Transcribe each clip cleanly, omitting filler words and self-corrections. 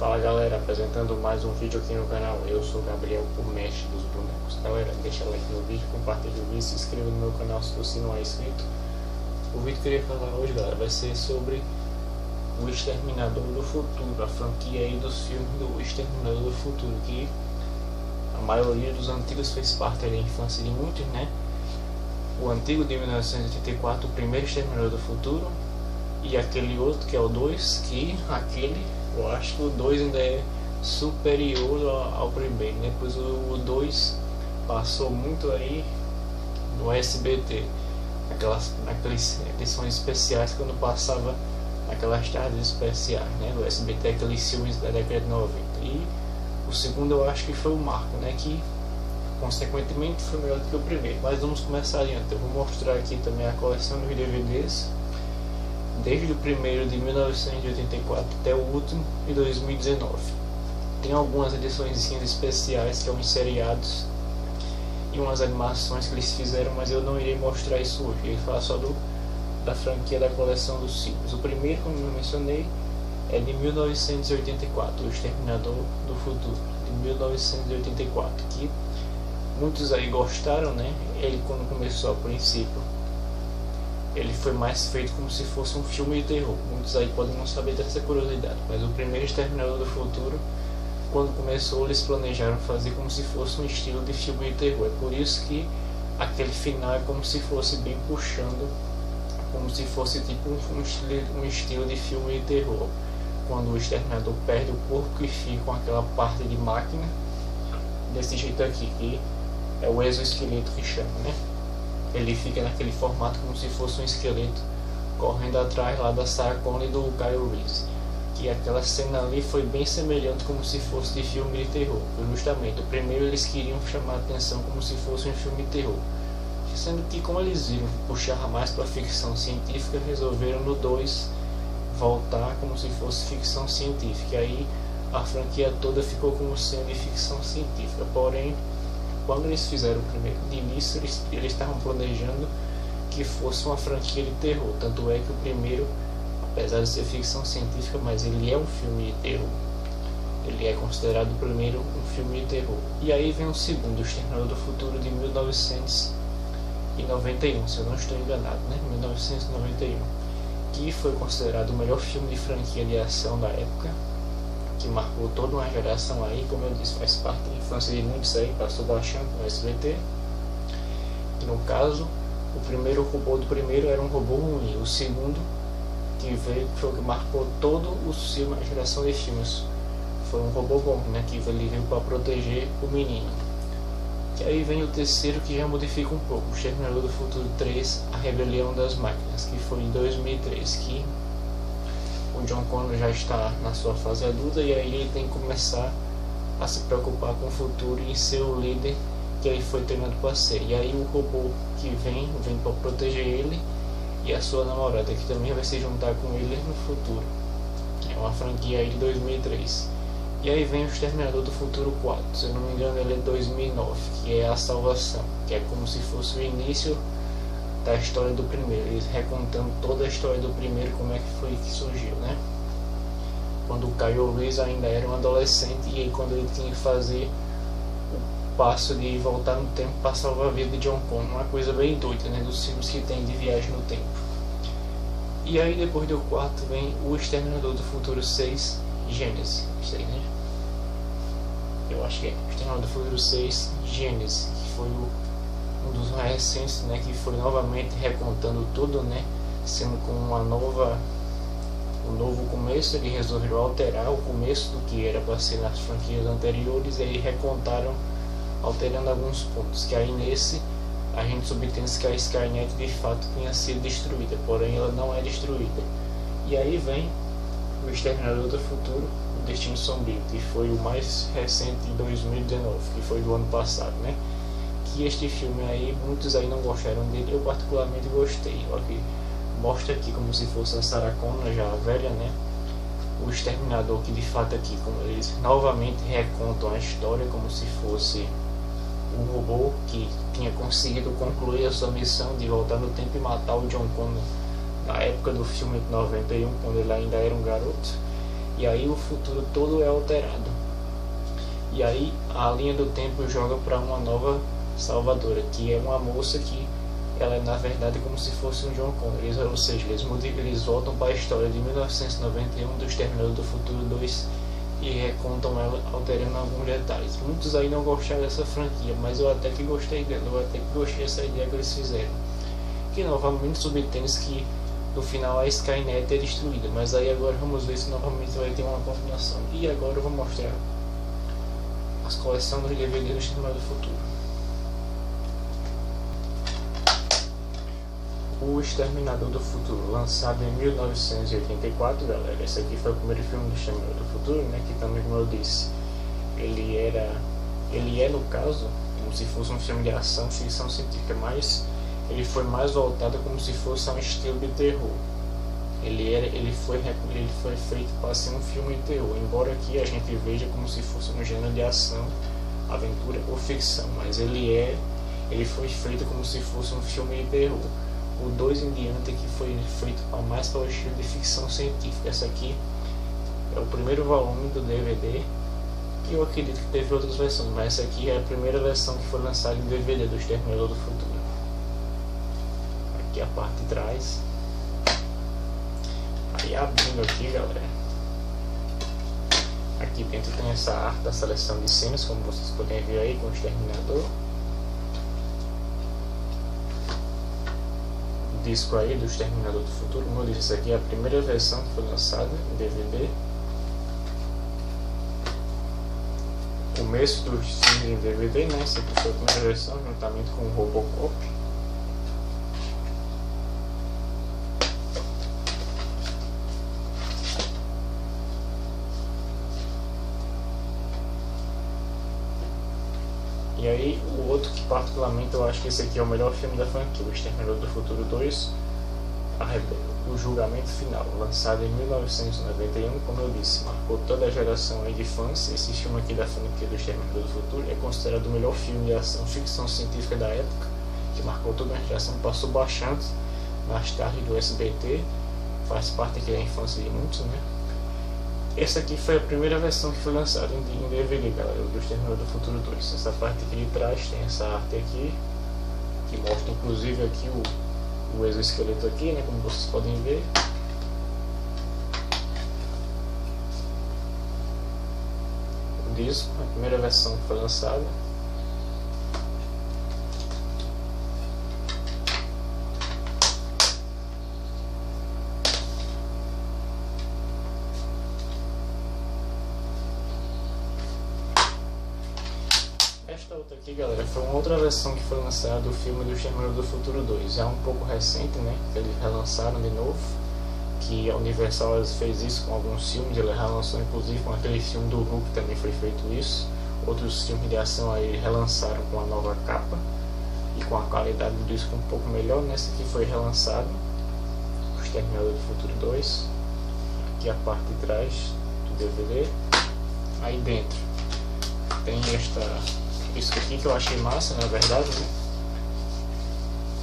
Fala galera, apresentando mais um vídeo aqui no canal. Eu sou o Gabriel, o mestre dos bonecos. Galera, deixa like no vídeo, compartilha o vídeo, se inscreva no meu canal se você não é inscrito. O vídeo que eu queria falar hoje, galera, vai ser sobre o Exterminador do Futuro, a franquia aí dos filmes do Exterminador do Futuro, que a maioria dos antigos fez parte da infância de muitos, né? O antigo de 1984, o primeiro Exterminador do Futuro, e aquele outro que é o 2, que aquele, eu acho que o 2 ainda é superior ao primeiro, né? Pois o 2 passou muito aí no SBT, naquelas edições especiais, quando passava aquelas tardes especiais, né? Do SBT, aqueles filmes da década de 90. E o segundo eu acho que foi o marco, né? Que consequentemente foi melhor do que o primeiro. Mas vamos começar adiante. Eu vou mostrar aqui também a coleção dos DVDs, desde o primeiro de 1984 até o último de 2019. Tem algumas edições especiais, que são uns seriados e umas animações que eles fizeram, mas eu não irei mostrar isso hoje. Eu vou falar só da franquia da coleção dos filmes. O primeiro, como eu mencionei, é de 1984, o Exterminador do Futuro, de 1984, que muitos aí gostaram, né? Ele, quando começou a princípio, ele foi mais feito como se fosse um filme de terror. Muitos aí podem não saber dessa curiosidade, mas o primeiro Exterminador do Futuro, quando começou, eles planejaram fazer como se fosse um estilo de filme de terror. É por isso que aquele final é como se fosse bem puxando, como se fosse tipo um estilo de filme de terror, quando o Exterminador perde o corpo e fica com aquela parte de máquina desse jeito aqui, que é o exoesqueleto que chama, né? Ele fica naquele formato como se fosse um esqueleto correndo atrás lá da Sarah Connor e do Kyle Reese. Que aquela cena ali foi bem semelhante como se fosse de filme de terror. Justamente, o primeiro eles queriam chamar a atenção como se fosse um filme de terror, sendo que, como eles viram puxar mais para ficção científica, resolveram no 2 voltar como se fosse ficção científica. E aí a franquia toda ficou como sendo de ficção científica. Porém, quando eles fizeram o primeiro, de início eles estavam planejando que fosse uma franquia de terror. Tanto é que o primeiro, apesar de ser ficção científica, mas ele é um filme de terror. Ele é considerado o primeiro um filme de terror. E aí vem o segundo, o Exterminador do Futuro, de 1991, se eu não estou enganado, né? 1991, que foi considerado o melhor filme de franquia de ação da época, que marcou toda uma geração aí, como eu disse, faz parte da infância de muitos aí, passou baixando no SBT. E no caso, o primeiro robô do primeiro era um robô ruim, o segundo, que veio, foi o que marcou todo o filme, a geração de filmes, foi um robô bom, né, que ele veio para proteger o menino. E aí vem o terceiro, que já modifica um pouco, o Exterminador do Futuro 3, A Rebelião das Máquinas, que foi em 2003, que o John Connor já está na sua fase adulta, e aí ele tem que começar a se preocupar com o futuro e ser o líder que ele foi treinado para ser. E aí o robô que vem para proteger ele e a sua namorada, que também vai se juntar com ele no futuro. É uma franquia aí de 2003. E aí vem o Exterminador do Futuro 4, se eu não me engano ele é de 2009, que é A Salvação, que é como se fosse o início da história do primeiro, eles recontando toda a história do primeiro, como é que foi que surgiu, né? Quando o Kyle Reese ainda era um adolescente, e aí quando ele tinha que fazer o passo de voltar no tempo para salvar a vida de John Connor, uma coisa bem doida, né? Dos filmes que tem de viagem no tempo. E aí depois do quarto vem o Exterminador do Futuro 6, Gênesis, sei, né? Eu acho que é o Exterminador do Futuro 6, Gênesis, que foi um dos mais recentes, né, que foi novamente recontando tudo, né, sendo com um novo começo. Ele resolveu alterar o começo do que era para ser nas franquias anteriores, e aí recontaram, alterando alguns pontos, que aí nesse a gente subentende que a Skynet de fato tinha sido destruída, porém ela não é destruída. E aí vem o Exterminador do Futuro, o Destino Sombrio, que foi o mais recente de 2019, que foi do ano passado, né? Que este filme aí, muitos aí não gostaram dele, eu particularmente gostei. Olha que mostra aqui como se fosse a Sarah Connor, já velha, né? O Exterminador, que de fato aqui, como eles novamente recontam a história como se fosse um robô que tinha conseguido concluir a sua missão de voltar no tempo e matar o John Connor na época do filme de 91, quando ele ainda era um garoto. E aí o futuro todo é alterado. E aí a linha do tempo joga para uma nova salvadora, que é uma moça que ela é na verdade como se fosse um John Connor, ou seja, eles voltam para a história de 1991 do Exterminador do Futuro 2 e recontam ela alterando alguns detalhes. Muitos aí não gostaram dessa franquia, mas eu até que gostei dela, eu até que gostei dessa ideia que eles fizeram. Que novamente subtende que no final a Skynet é destruída, mas aí agora vamos ver se novamente vai ter uma continuação. E agora eu vou mostrar as coleções dos DVDs do Exterminador do Futuro. O Exterminador do Futuro, lançado em 1984, galera. Esse aqui foi o primeiro filme do Exterminador do Futuro, né? Que também, como eu disse, ele é no caso como se fosse um filme de ação, ficção científica, mas ele foi mais voltado como se fosse um estilo de terror. Ele foi feito para ser um filme de terror, embora aqui a gente veja como se fosse um gênero de ação, aventura ou ficção, mas ele foi feito como se fosse um filme de terror. O 2 em diante que foi feito mais para o estilo de ficção científica. Essa aqui é o primeiro volume do DVD, e eu acredito que teve outras versões, mas essa aqui é a primeira versão que foi lançada em DVD do Exterminador do Futuro. Aqui a parte de trás. Aí abrindo aqui, galera, aqui dentro tem essa arte da seleção de cenas, como vocês podem ver aí com o Exterminador. Disco aí do Exterminador do Futuro. Como eu disse, essa aqui é a primeira versão que foi lançada em DVD. Começo dos filmes em DVD, né? Essa aqui foi a primeira versão, juntamente com o Robocop. E aí, o outro que particularmente eu acho que esse aqui é o melhor filme da franquia, o Exterminador do Futuro 2, o Julgamento Final, lançado em 1991, como eu disse, marcou toda a geração aí de fãs. Esse filme aqui da franquia do Exterminador do Futuro é considerado o melhor filme de ação ficção científica da época, que marcou toda a geração, passou bastante nas tardes do SBT, faz parte aqui da infância de muitos, né? Essa aqui foi a primeira versão que foi lançada em DVD, galera, do Exterminador do Futuro 2. Essa parte aqui de trás tem essa arte aqui, que mostra inclusive aqui o exoesqueleto aqui, né, como vocês podem ver. O disco, a primeira versão que foi lançada. Esta outra aqui, galera, foi uma outra versão que foi lançada do filme do Exterminador do Futuro 2. É um pouco recente, né? Que eles relançaram de novo. Que a Universal fez isso com alguns filmes. Ele relançou inclusive com aquele filme do Hulk, também foi feito isso. Outros filmes de ação aí relançaram com a nova capa e com a qualidade do disco um pouco melhor. Nessa aqui foi relançado o Exterminador do Futuro 2. Aqui a parte de trás do DVD. Aí dentro tem isso aqui que eu achei massa, na verdade, né?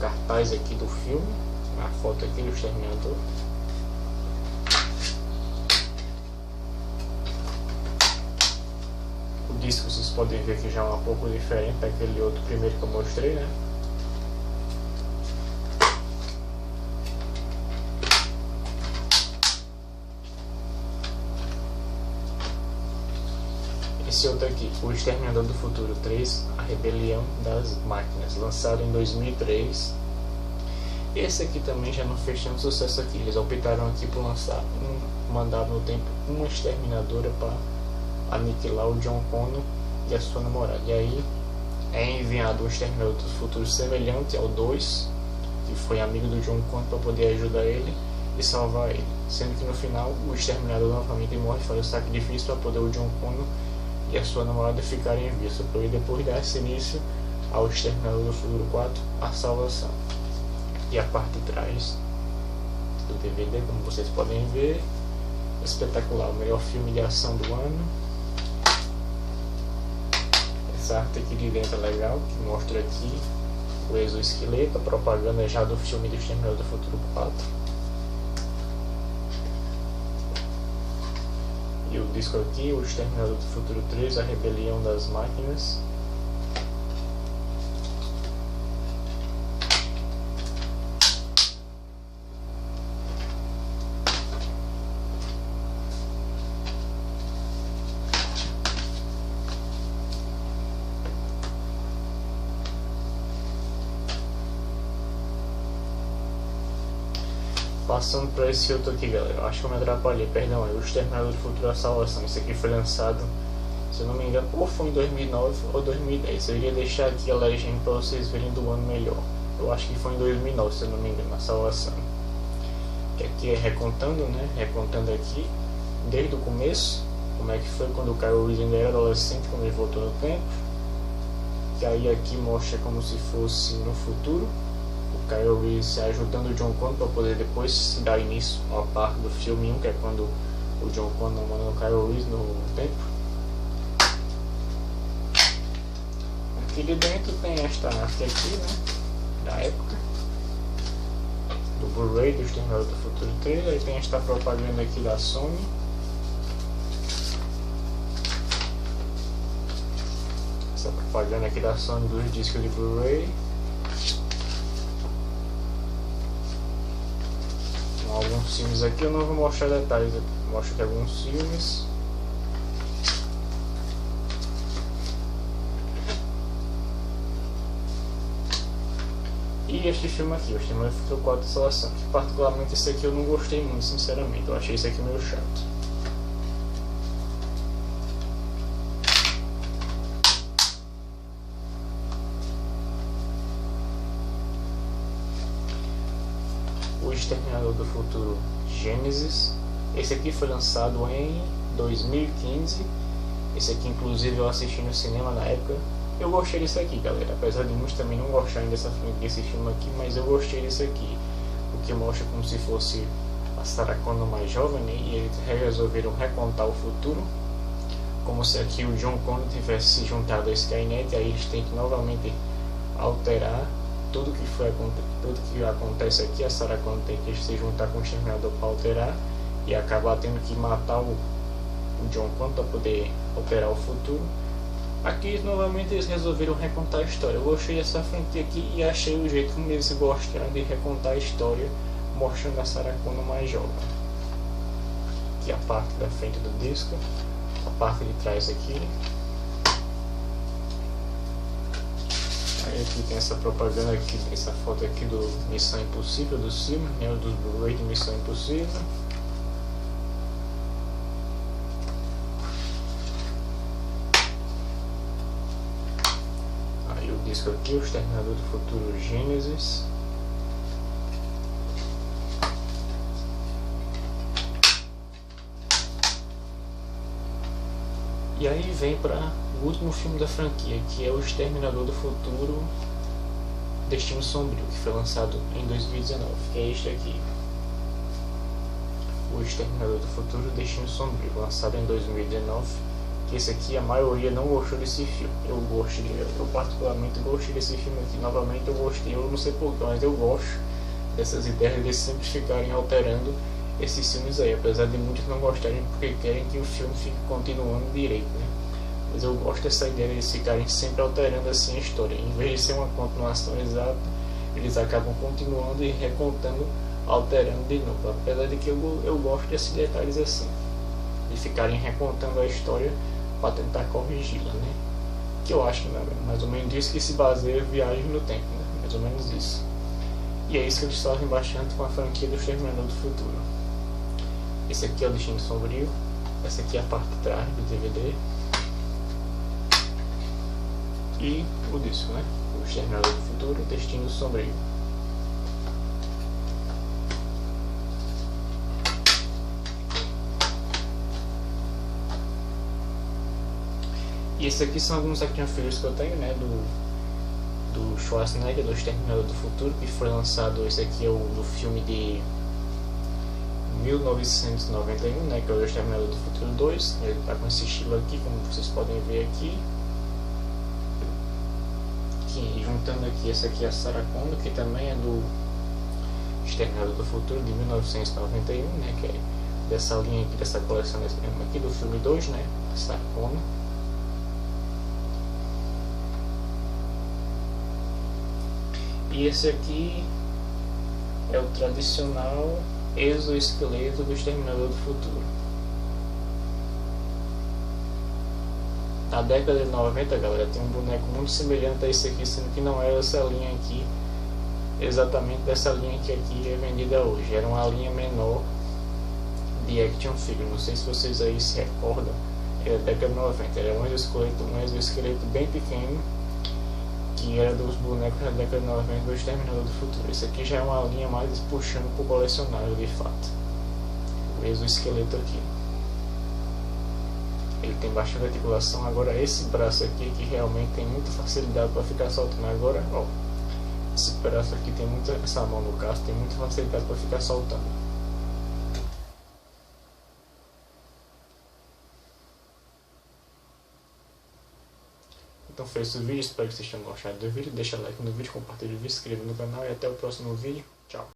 Cartaz aqui do filme, a foto aqui do Exterminador. O disco vocês podem ver que já é um pouco diferente daquele outro primeiro que eu mostrei, né? Esse outro aqui, o Exterminador do Futuro 3, A Rebelião das Máquinas, lançado em 2003. Esse aqui também já não fez tanto sucesso aqui. Eles optaram aqui por lançar mandar no tempo uma exterminadora para aniquilar o John Connor e a sua namorada. E aí é enviado um Exterminador do Futuro semelhante ao 2, que foi amigo do John Connor, para poder ajudar ele e salvar ele. Sendo que no final o Exterminador novamente morre, faz o sacrifício para poder o John Connor e a sua namorada ficarem em vida, e depois dar-se início ao Exterminador do Futuro 4, a salvação. E a parte de trás do DVD, como vocês podem ver, espetacular, o melhor filme de ação do ano. Essa arte aqui de dentro é legal, que mostra aqui o exoesqueleto, a propaganda já do filme do Exterminador do Futuro 4. E o disco aqui, O Exterminador do Futuro 3, A Rebelião das Máquinas. Passando para esse outro aqui, galera, eu acho que eu me atrapalhei, perdão, é O Exterminador do Futuro, A Salvação. Esse aqui foi lançado, se eu não me engano, ou foi em 2009 ou 2010. Eu iria deixar aqui a legenda para vocês verem do ano melhor. Eu acho que foi em 2009, se eu não me engano, A Salvação. Que aqui é recontando, né? Recontando aqui, desde o começo, como é que foi quando o Kyle Reese ainda era adolescente, quando ele voltou no tempo. Que aí aqui mostra como se fosse no futuro. O Kyle Reese ajudando o John Connor para poder depois dar início à parte do filme 1, que é quando o John Connor manda o Kyle Reese no tempo. Aqui de dentro tem esta arte aqui, né, da época, do Blu-ray do Exterminador do Futuro 3. Aí tem esta propaganda aqui da Sony. Essa propaganda aqui da Sony dos discos de Blu-ray. Alguns filmes aqui, eu não vou mostrar detalhes, eu mostro aqui alguns filmes. E este filme aqui, O Exterminador do Futuro 4, A Salvação, que particularmente esse aqui eu não gostei muito, sinceramente, eu achei esse aqui meio chato. O Exterminador do Futuro Gênesis. Esse aqui foi lançado em 2015. Esse aqui inclusive eu assisti no cinema na época. Eu gostei desse aqui, galera, apesar de muitos também não gostarem desse filme aqui, mas eu gostei desse aqui, porque mostra como se fosse a Sarah Connor mais jovem, né? E eles resolveram recontar o futuro, como se aqui o John Connor tivesse se juntado a Skynet. Aí eles têm que novamente alterar tudo que acontece aqui. A Sarah Connor tem que se juntar com o Exterminador para alterar e acabar tendo que matar o John Connor para poder alterar o futuro. Aqui novamente eles resolveram recontar a história. Eu gostei dessa franquia aqui e achei o jeito como eles gostaram de recontar a história, mostrando a Sarah Connor mais jovem. Aqui a parte da frente do disco, a parte de trás aqui. Aí aqui tem essa propaganda aqui, essa foto aqui do Missão Impossível, do filme, né, dos Blu-ray de Missão Impossível. Aí o disco aqui, O Exterminador do Futuro Gênesis. E aí vem para o último filme da franquia, que é O Exterminador do Futuro Destino Sombrio, que foi lançado em 2019, que é este aqui. O Exterminador do Futuro Destino Sombrio, lançado em 2019, que esse aqui a maioria não gostou desse filme. Eu particularmente gostei desse filme aqui, novamente eu gostei, eu não sei porquê, mas eu gosto dessas ideias de sempre ficarem alterando esses filmes aí, apesar de muitos não gostarem porque querem que o filme fique continuando direito, né? Mas eu gosto dessa ideia de eles ficarem sempre alterando assim a história. Em vez de ser uma continuação exata, eles acabam continuando e recontando, alterando de novo. Apesar de que eu gosto desses detalhes assim, de ficarem recontando a história para tentar corrigi-la, né? Que eu acho que é mais ou menos isso que se baseia Viagem no Tempo, né? Mais ou menos isso. E é isso que eles fazem bastante com a franquia do Exterminador do Futuro. Esse aqui é o Destino Sombrio. Essa aqui é a parte de trás do DVD. E o disco, né? O Exterminador do Futuro, Destino Sombrio. E esses aqui são alguns action figures que eu tenho, né? Do Schwarzenegger, do Exterminador do Futuro, que foi lançado. Esse aqui é o do filme de 1991, né? Que é o Exterminador do Futuro 2. Ele tá com esse estilo aqui, como vocês podem ver aqui. E juntando aqui, essa aqui é a Sarah Connor, que também é do Exterminador do Futuro de 1991, né? Que é dessa linha aqui, dessa coleção aqui do filme 2, né? Sarcona. E esse aqui é o tradicional exoesqueleto do Exterminador do Futuro. Na década de 90, galera, tem um boneco muito semelhante a esse aqui, sendo que não era essa linha aqui, exatamente dessa linha que aqui é vendida hoje. Era uma linha menor de action figure. Não sei se vocês aí se recordam, era da década de 90. Era um exoesqueleto bem pequeno, que era dos bonecos da década de 90 do Exterminador do Futuro. Esse aqui já é uma linha mais puxando para o colecionável, de fato. O exoesqueleto aqui, ele tem bastante articulação. Agora esse braço aqui, que realmente tem muita facilidade para ficar soltando. Agora, ó, esse braço aqui tem muita, essa mão no caso, tem muita facilidade para ficar soltando. Então foi esse o vídeo, espero que vocês tenham gostado do vídeo. Deixa like no vídeo, compartilha o vídeo, se inscreva no canal e até o próximo vídeo. Tchau!